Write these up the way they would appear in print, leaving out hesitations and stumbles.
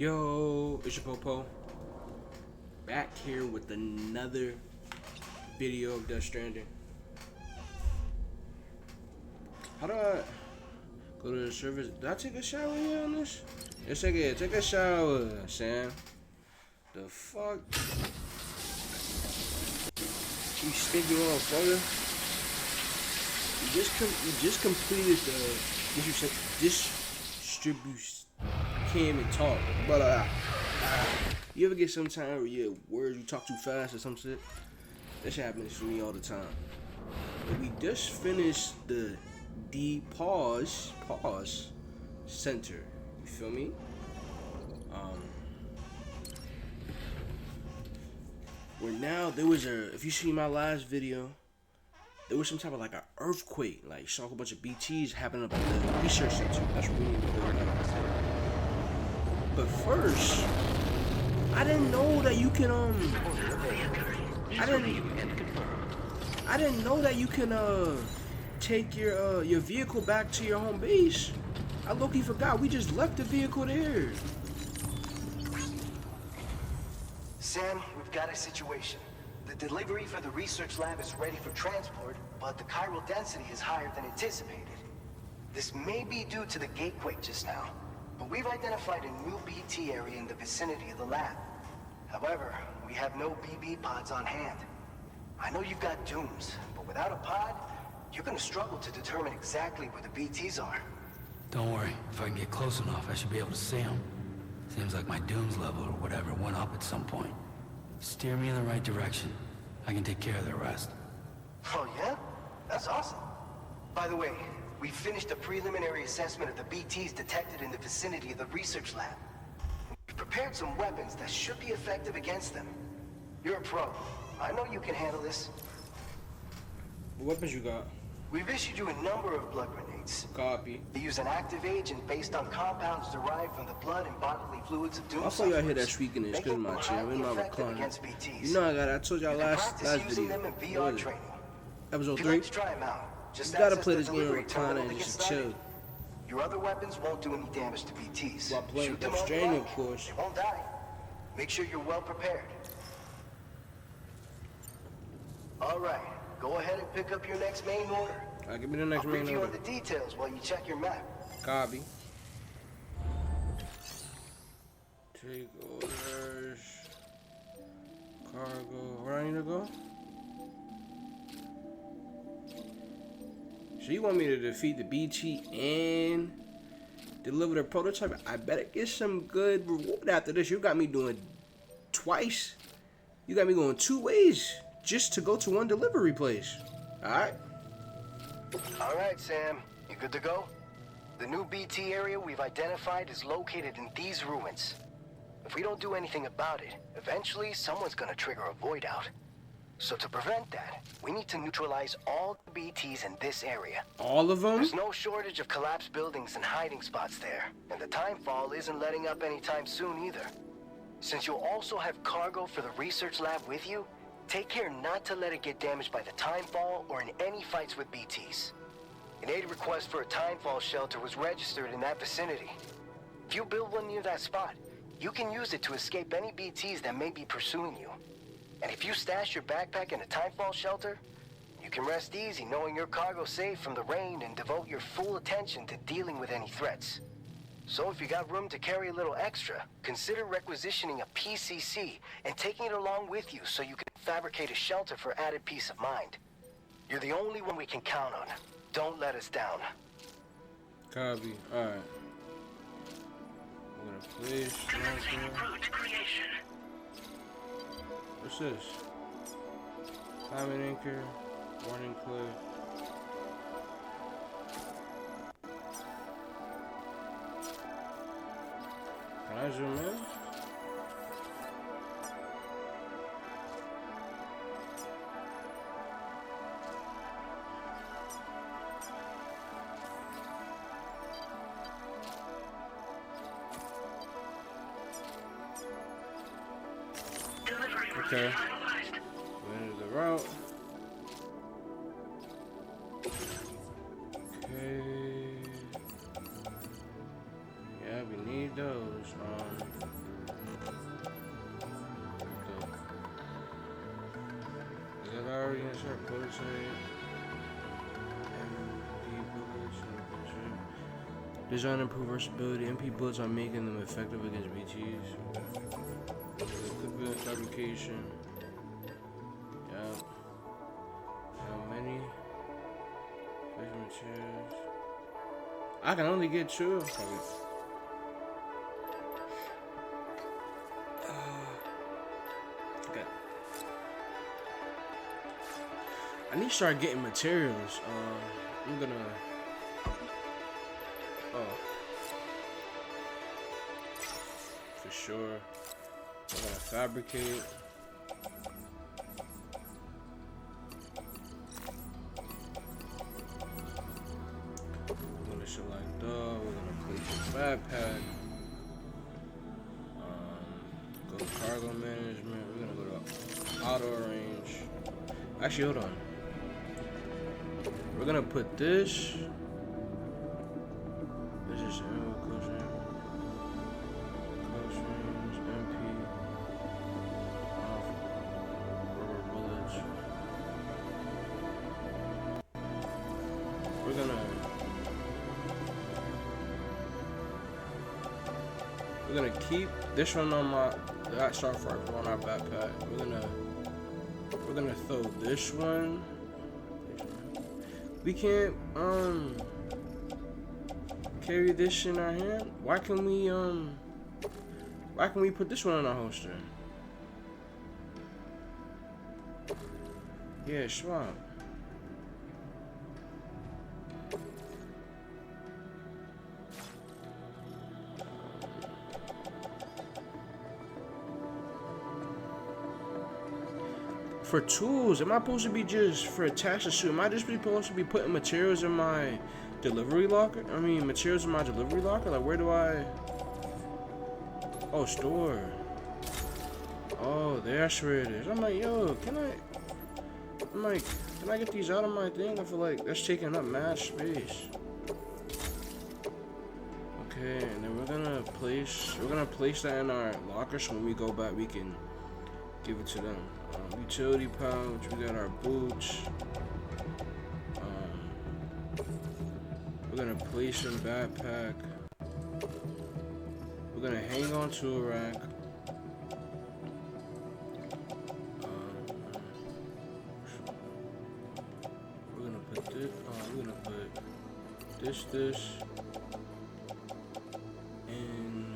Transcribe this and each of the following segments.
Yo, it's your Popo. Back here with another video of Stranding. How do I go to the service? Did I take a shower here on this? Yes, I did. Take a shower, Sam. The fuck? You stinky motherfucker. You just completed the distribution. Can't even talk, but you ever get some time where your words you talk too fast or some shit? That shit happens to me all the time. But we just finished the pause center. You feel me? Where now there was if you see my last video, there was some type of like an earthquake, like saw a whole bunch of BTs happening up at the research center. That's what we need to do right now. But first, I didn't know that you can I didn't know that you can take your vehicle back to your home base. I low-key forgot we just left the vehicle there. Sam, we've got a situation. The delivery for the research lab is ready for transport, but the chiral density is higher than anticipated. This may be due to the gatequake just now, but we've identified a new BT area in the vicinity of the lab. However, we have no BB pods on hand. I know you've got dooms, but without a pod, you're gonna struggle to determine exactly where the BTs are. Don't worry, if I can get close enough, I should be able to see them. Seems like my dooms level or whatever went up at some point. Steer me in the right direction. I can take care of the rest. Oh yeah? That's awesome. By the way, we finished a preliminary assessment of the BTs detected in the vicinity of the research lab. We've prepared some weapons that should be effective against them. You're a pro. I know you can handle this. What weapons you got? We've issued you a number of blood grenades. Copy. They use an active agent based on compounds derived from the blood and bodily fluids of doom. I saw y'all hear that squeaking in because my chair. I'm in my recliner. You know I told y'all last video. Episode 3. You gotta play this game in recliner and just chill. Your other weapons won't do any damage to BTs. While playing Death Stranding, of course. They won't die. Make sure you're well prepared. Alright, go ahead and pick up your next main order. Give me the next main order. I'll brief you on the details while you check your map. Copy. Take orders. Cargo. Where I need to go? So you want me to defeat the BT and deliver the prototype? I better get some good reward after this. You got me doing twice. You got me going 2 ways just to go to one delivery place. Alright? Alright, Sam. You good to go? The new BT area we've identified is located in these ruins. If we don't do anything about it, eventually someone's gonna trigger a void out. So to prevent that, we need to neutralize all the BTs in this area. All of them? There's no shortage of collapsed buildings and hiding spots there, and the timefall isn't letting up anytime soon either. Since you'll also have cargo for the research lab with you, take care not to let it get damaged by the timefall or in any fights with BTs. An aid request for a timefall shelter was registered in that vicinity. If you build one near that spot, you can use it to escape any BTs that may be pursuing you. And if you stash your backpack in a timefall shelter, you can rest easy knowing your cargo's safe from the rain and devote your full attention to dealing with any threats. So if you got room to carry a little extra, consider requisitioning a PCC and taking it along with you so you can fabricate a shelter for added peace of mind. You're the only one we can count on. Don't let us down. Copy. Alright. We're gonna place What's this? Timing anchor, warning clip. Can I zoom in? Okay. Where's the route? Okay. Yeah, we need those. fire against our prototype. Design and improve versatility. MP bullets are making them effective against BTs. Equipment fabrication. Yeah. How many? Materials. I can only get 2. Okay. I need to start getting materials. I'm gonna. Oh. For sure. I'm gonna fabricate. I'm gonna select we're gonna place a backpack. Go to cargo management. We're gonna go to auto range. Actually, hold on. We're gonna put this. This is ammo, close range, MP, rubber bullets. We're gonna keep this one on that soft rifle on our backpack. We're gonna throw this one. We can't carry this in our hand. Why can we put this one in our holster? Yeah, swap. For tools, am I supposed to be just for attach the suit? Am I just supposed to be putting materials in my delivery locker? I mean, materials in my delivery locker? Like, where do I? Oh, store. Oh, that's where it is. I'm like, yo, can I get these out of my thing? I feel like that's taking up mad space. Okay, and then we're gonna place that in our locker so when we go back we can give it to them. Utility pouch, we got our boots. We're gonna place in backpack. We're gonna hang on to a rack. We're gonna put this. We're gonna put this, and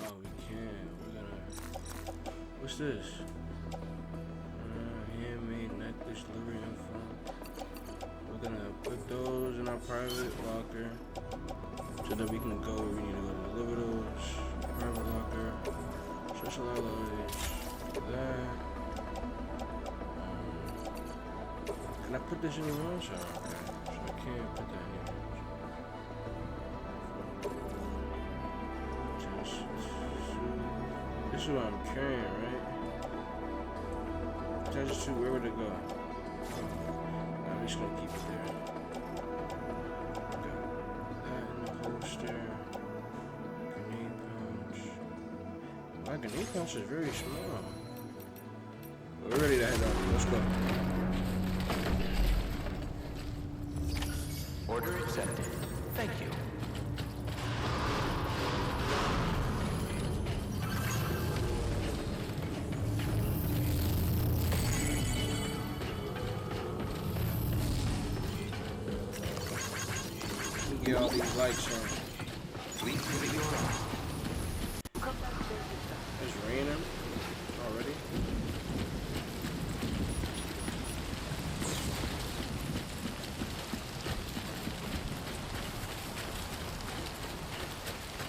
oh, we can. We're gonna. What's this? Handmade necklace delivery info. We're gonna put those in our private locker so that we can go where we need to go to deliver those. Private locker. Special alloys. That. Can I put this anywhere else? Okay. So I can't put that anywhere else. This is what I'm carrying, right? Just to where would it go? I'm just gonna keep it there. Okay. That in the holster. Grenade pouch. My grenade pouch is very small. We're ready to head out. Let's go. Order accepted. Thank you. Get all these lights on. Please give it your all. It's raining already.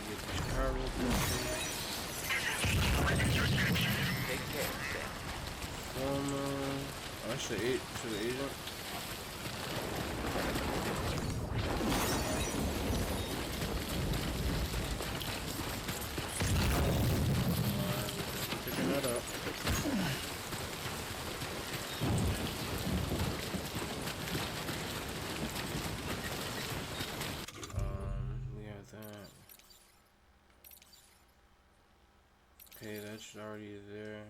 Get these cargo Take care, Sam. oh, that's the agent. Okay, that's already there.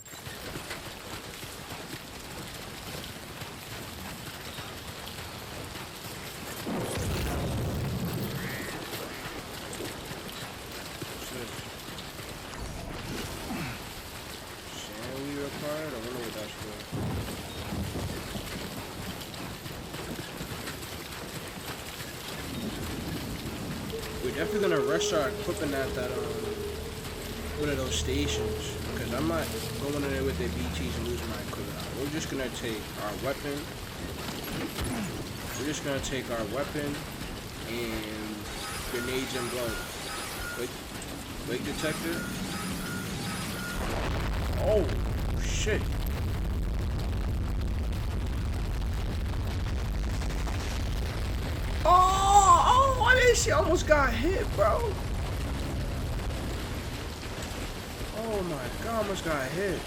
this? Sand we required? I wonder what that's for. We're definitely gonna rush our equipment at that one of those stations, because I'm not going in there with the BTs and losing my equipment. We're just gonna take our weapon. We're just gonna take our weapon and grenades and blood. Wake detector. Oh shit. Oh, I didn't see. I almost got hit, bro. Oh my god, I almost got hit.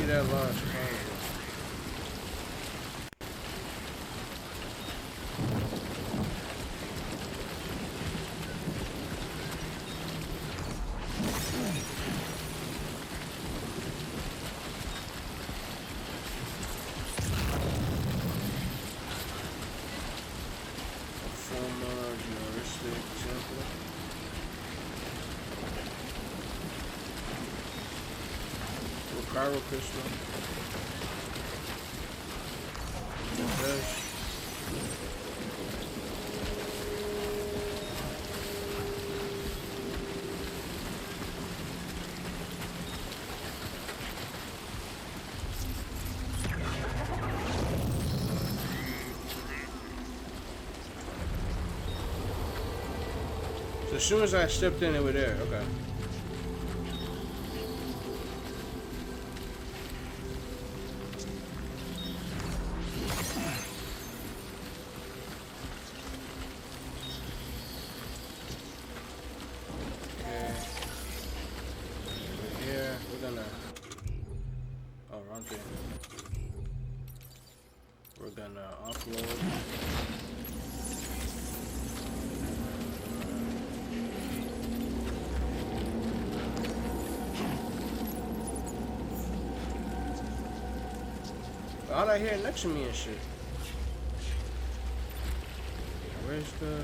That large Pyro pistol. So as soon as I stepped in, they were there. Okay. We're gonna offload. All I hear next to me and shit. Where's the...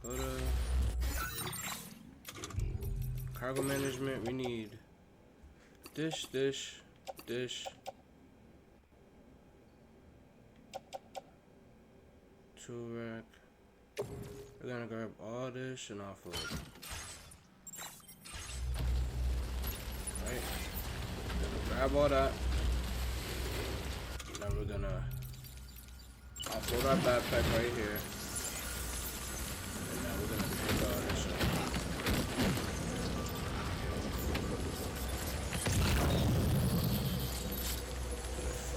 Go to... Cargo management. We need... This. Tool rack. We're gonna grab all this and offload. Right. Grab all that. Now we're gonna offload our backpack right here. And now we're gonna pick all this up.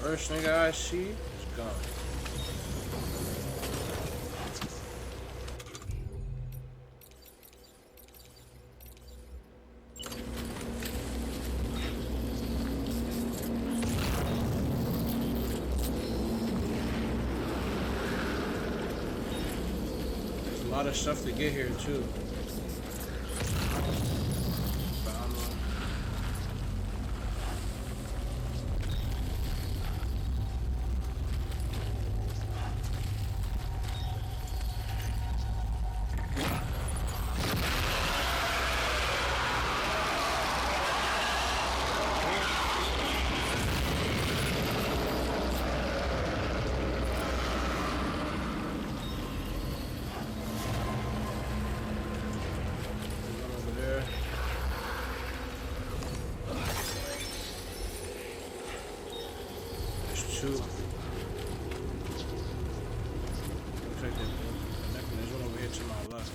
First nigga I see is gone. There's a lot of stuff to get here too. Two. Looks like there's one over here to my left.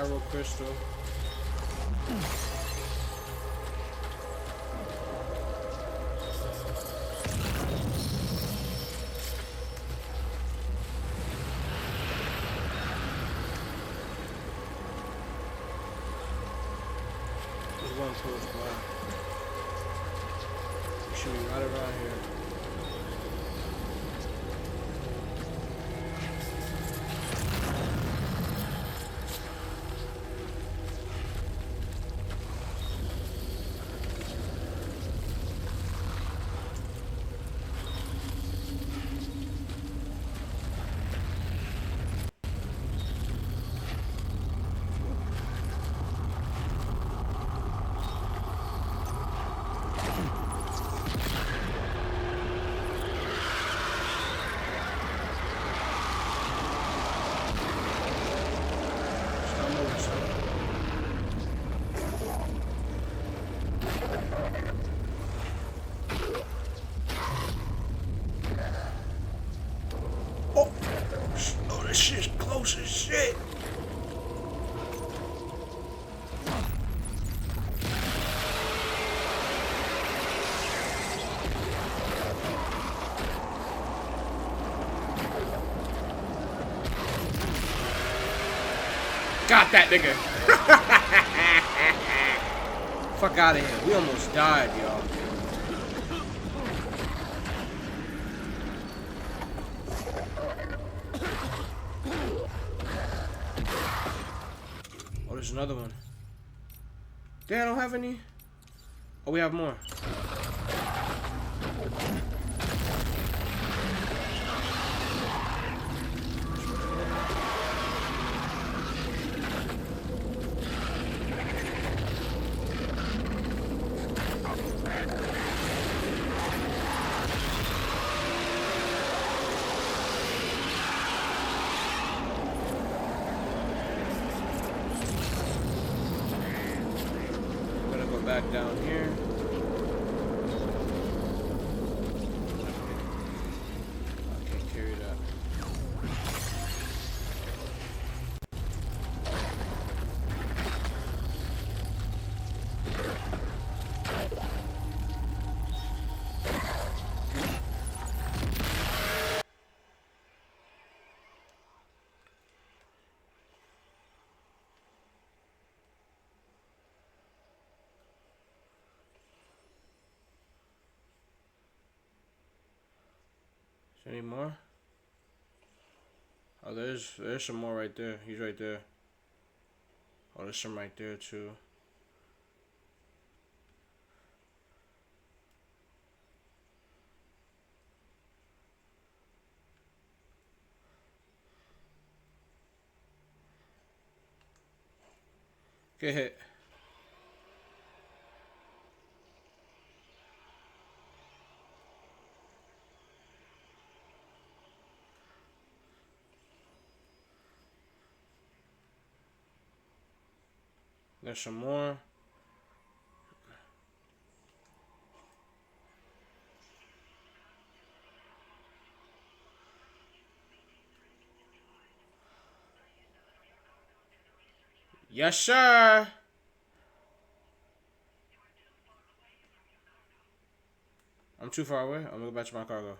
Pyro crystal. There's one close by. It should be right around here. Oh, this shit's close as shit. Got that nigga. Fuck out of here. We almost died, y'all. Oh, there's another one. Damn, I don't have any. Oh, we have more. Back down here. I can't carry that. Is there any more? Oh, there's some more right there. He's right there. Oh, there's some right there too. Get hit. There's some more. Yes, sir. I'm too far away. I'm gonna go back to my cargo.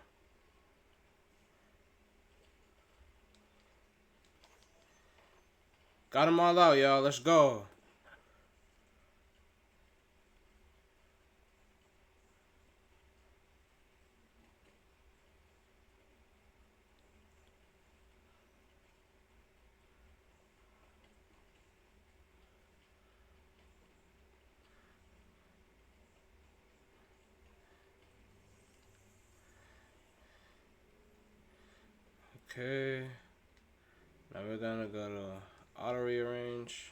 Got them all out, y'all. Let's go. Okay. Now we're gonna go to auto rearrange.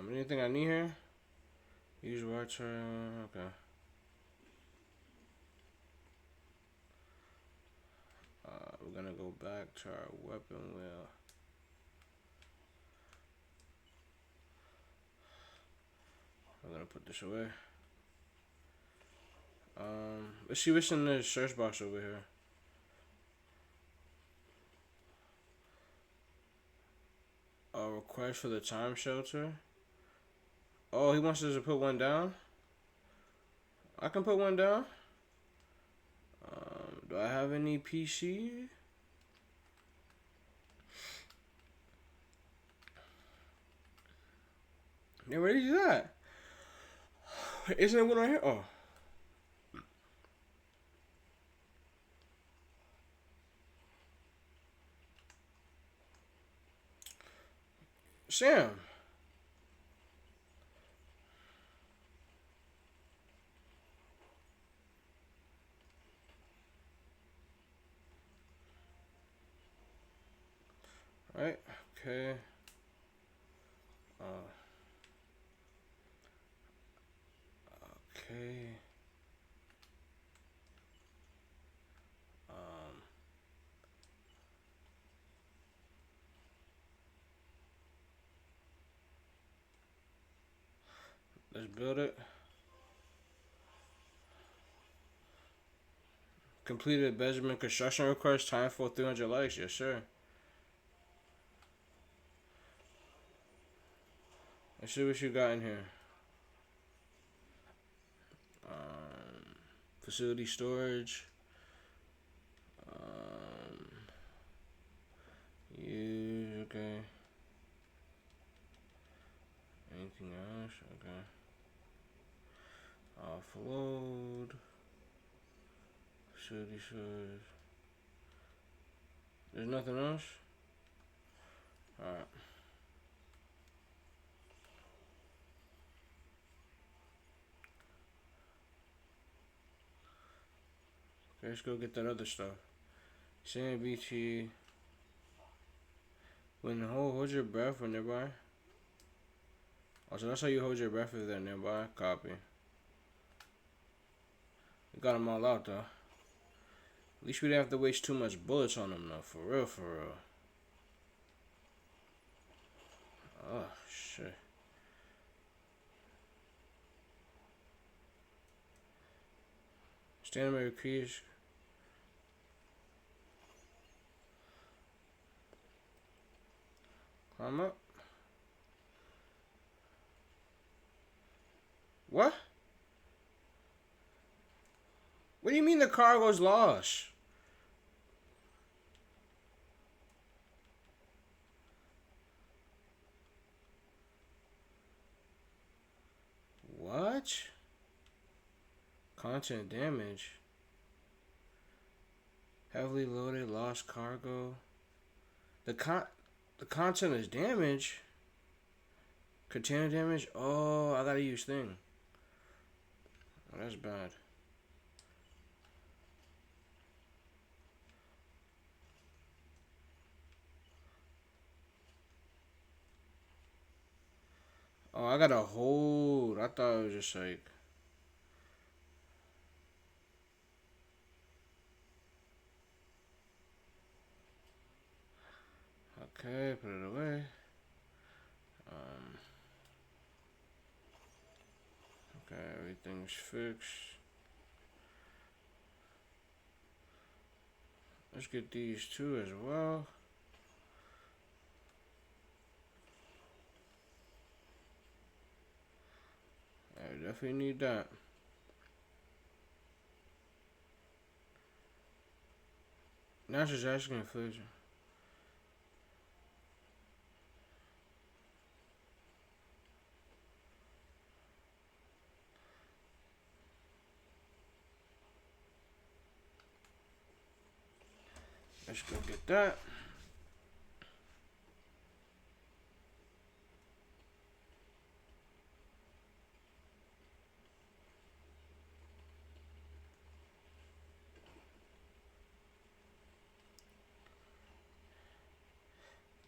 Anything I need here? Use water. Okay. We're gonna go back to our weapon wheel. I'm gonna put this away. Let's see what's in the search box over here. Request for the time shelter. Oh, he wants us to put one down? I can put one down? Do I have any PC? Yeah, where is that? Isn't it one right here? Oh. Sam. Right, okay. Okay. Let's build it. Completed Benjamin construction request. Time for 300 likes. Yes, sir. Let's see what you got in here. Facility storage. Use, okay. Anything else? Okay. Offload. Facility storage. There's nothing else? Alright. Okay, let's go get that other stuff. Sand BT. When hold your breath when nearby. Oh, so that's how you hold your breath if they're nearby. Copy. We got them all out though. At least we didn't have to waste too much bullets on them though. For real, for real. Oh, shit. Stand by keys. Climb up. What? What do you mean the cargo's lost? What? Content damage. Heavily loaded, lost cargo. The content is damaged. Container damage. Oh, I gotta use thing. Oh, that's bad. Oh, I gotta hold. I thought it was just like. Okay, put it away. Okay, everything's fixed. Let's get these two as well. I definitely need that. Now she's asking inflation. Let's go get that.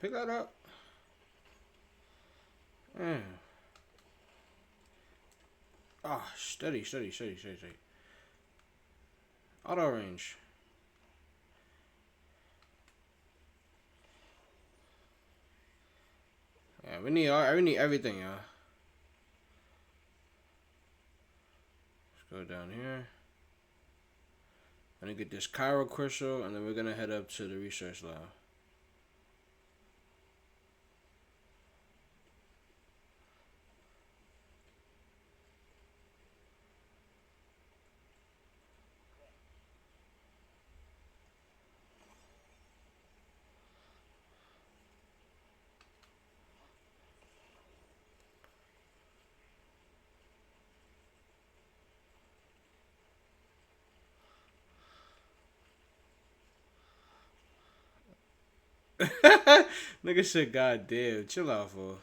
Pick that up. Man. Ah, steady. Auto range. Yeah, we need everything, y'all. Let's go down here. I'm gonna get this Cairo crystal, and then we're gonna head up to the research lab. Nigga said, goddamn, chill out, fool.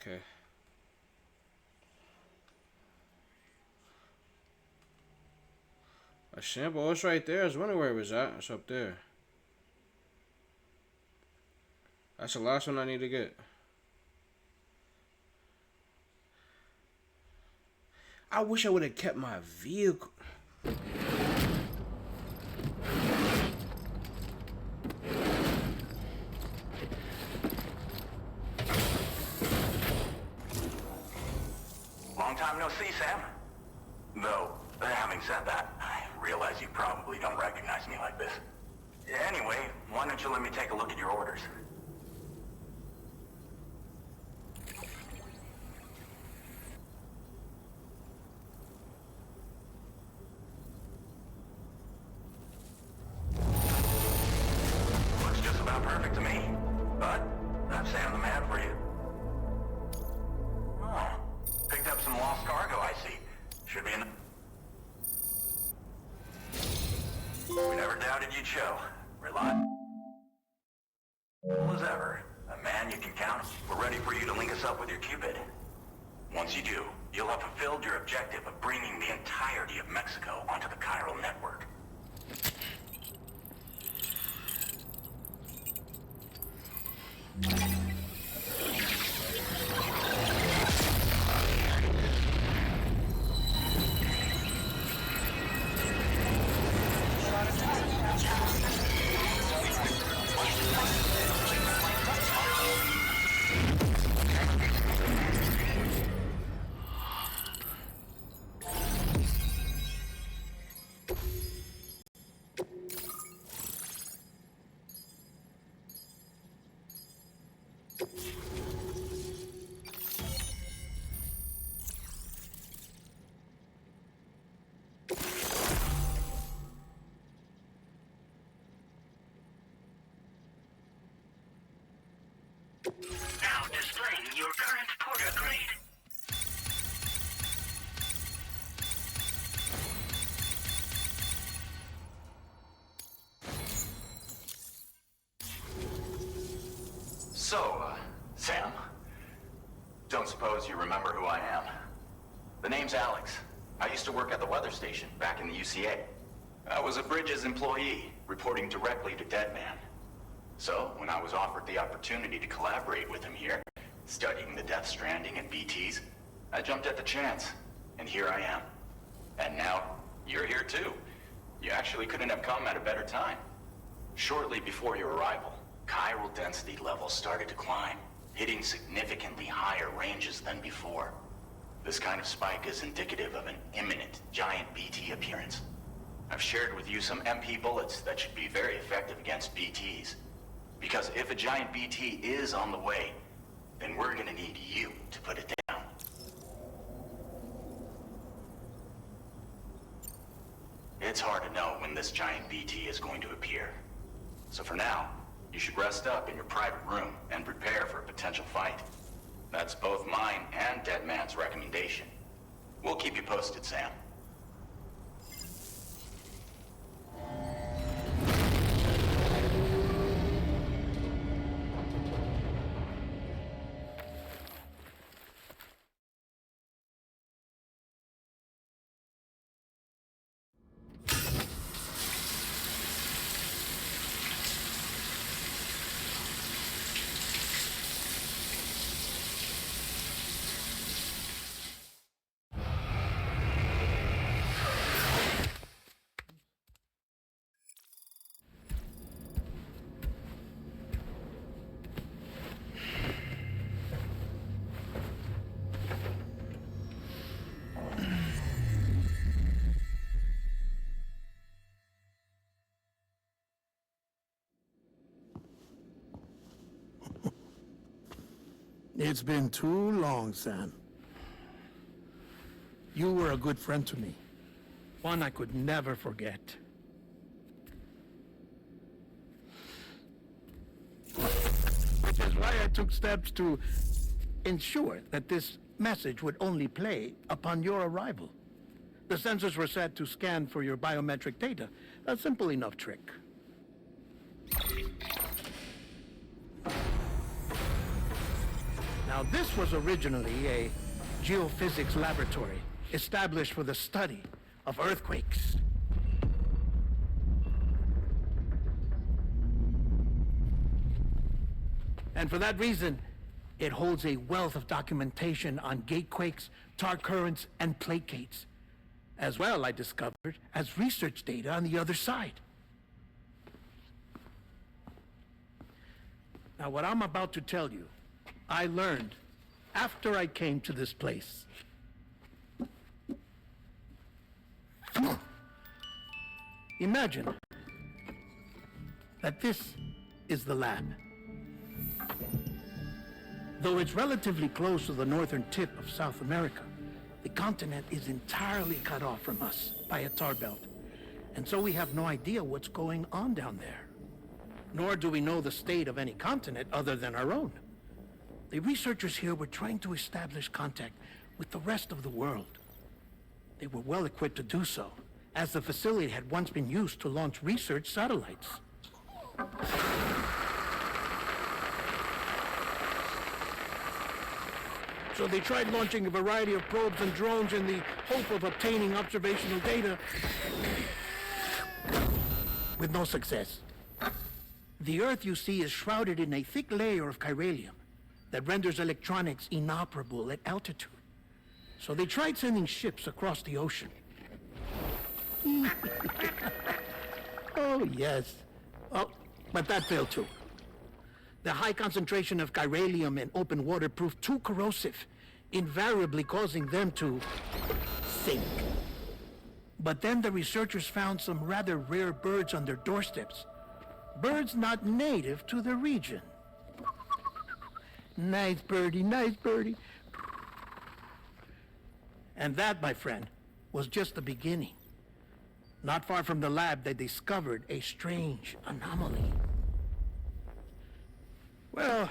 Okay. A shampoo, oh, it's right there. I was wondering where it was at. It's up there. That's the last one I need to get. I wish I would have kept my vehicle. Long time no see, Sam. Though, having said that, I realize you probably don't recognize me like this. Anyway, why don't you let me take a look at your orders? Looks just about perfect to me. But, that's Sam the man for you. Oh, picked up some lost cargo, I see. Should be in the... We never doubted you'd show. Reliable as ever. A man you can count. We're ready for you to link us up with your Cupid. Once you do, you'll have fulfilled your objective of bringing the entirety of Mexico onto the chiral network. Now displaying your current porter grade. So, Sam, don't suppose you remember who I am? The name's Alex. I used to work at the weather station back in the UCA. I was a Bridges employee, reporting directly to Deadman. So, when I was offered the opportunity to collaborate with him here, studying the Death Stranding and BTs, I jumped at the chance, and here I am. And now, you're here too. You actually couldn't have come at a better time. Shortly before your arrival, chiral density levels started to climb, hitting significantly higher ranges than before. This kind of spike is indicative of an imminent giant BT appearance. I've shared with you some MP bullets that should be very effective against BTs. Because if a giant BT is on the way, then we're gonna need you to put it down. It's hard to know when this giant BT is going to appear. So for now, you should rest up in your private room and prepare for a potential fight. That's both mine and Deadman's recommendation. We'll keep you posted, Sam. It's been too long, Sam. You were a good friend to me. One I could never forget. Which is why I took steps to ensure that this message would only play upon your arrival. The sensors were set to scan for your biometric data. A simple enough trick. Now, this was originally a geophysics laboratory established for the study of earthquakes. And for that reason, it holds a wealth of documentation on gatequakes, tar currents, and plate gates. As well, I discovered, as research data on the other side. Now, what I'm about to tell you, I learned after I came to this place. Imagine that this is the lab. Though it's relatively close to the northern tip of South America, the continent is entirely cut off from us by a tar belt. And so we have no idea what's going on down there. Nor do we know the state of any continent other than our own. The researchers here were trying to establish contact with the rest of the world. They were well equipped to do so, as the facility had once been used to launch research satellites. So they tried launching a variety of probes and drones in the hope of obtaining observational data, with no success. The Earth, you see, is shrouded in a thick layer of chiralium that renders electronics inoperable at altitude. So they tried sending ships across the ocean. Oh, yes. Oh, but that failed too. The high concentration of chiralium in open water proved too corrosive, invariably causing them to sink. But then the researchers found some rather rare birds on their doorsteps. Birds not native to the region. Nice birdie, nice birdie. And that, my friend, was just the beginning. Not far from the lab, they discovered a strange anomaly. Well,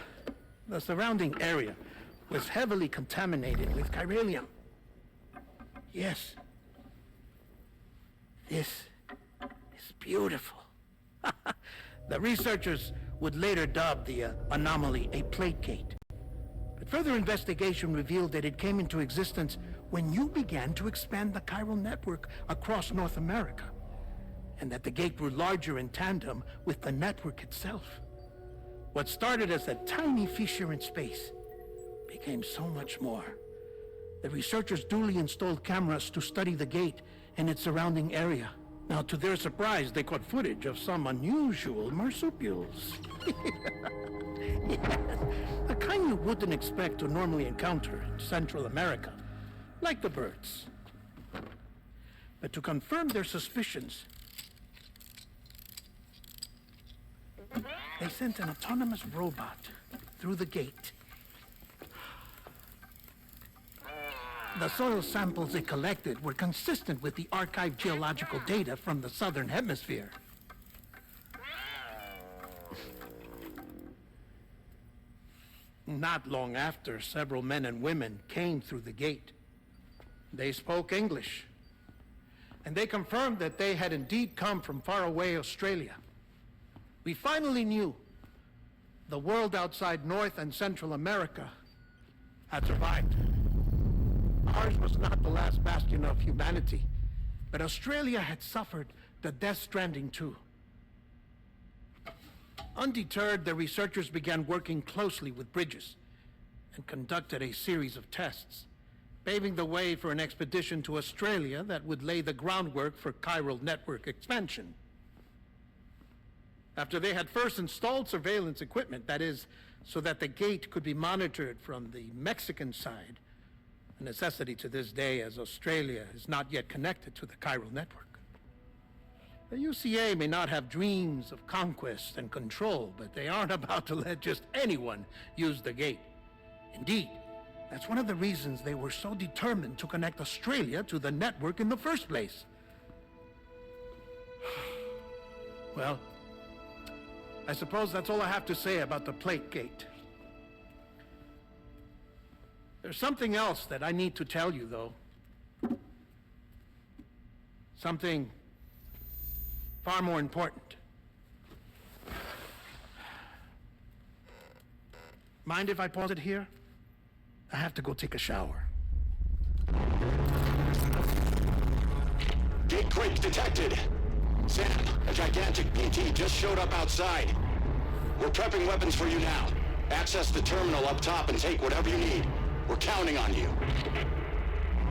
the surrounding area was heavily contaminated with chiralium. Yes. This is beautiful. The researchers would later dub the anomaly a plate gate. But further investigation revealed that it came into existence when you began to expand the chiral network across North America, and that the gate grew larger in tandem with the network itself. What started as a tiny fissure in space became so much more. The researchers duly installed cameras to study the gate and its surrounding area. Now, to their surprise, they caught footage of some unusual marsupials. Yes, the kind you wouldn't expect to normally encounter in Central America, like the birds. But to confirm their suspicions, they sent an autonomous robot through the gate. The soil samples it collected were consistent with the archived geological data from the southern hemisphere. Not long after, several men and women came through the gate. They spoke English, and they confirmed that they had indeed come from faraway Australia. We finally knew the world outside North and Central America had survived. Ours was not the last bastion of humanity, but Australia had suffered the death stranding too. Undeterred, the researchers began working closely with Bridges and conducted a series of tests, paving the way for an expedition to Australia that would lay the groundwork for chiral network expansion. After they had first installed surveillance equipment, that is, so that the gate could be monitored from the Mexican side, a necessity to this day as Australia is not yet connected to the chiral network. The UCA may not have dreams of conquest and control, but they aren't about to let just anyone use the gate. Indeed, that's one of the reasons they were so determined to connect Australia to the network in the first place. Well, I suppose that's all I have to say about the plate gate. There's something else that I need to tell you, though. Something far more important. Mind if I pause it here? I have to go take a shower. Gate creep detected. Sam, a gigantic PT just showed up outside. We're prepping weapons for you now. Access the terminal up top and take whatever you need. We're counting on you.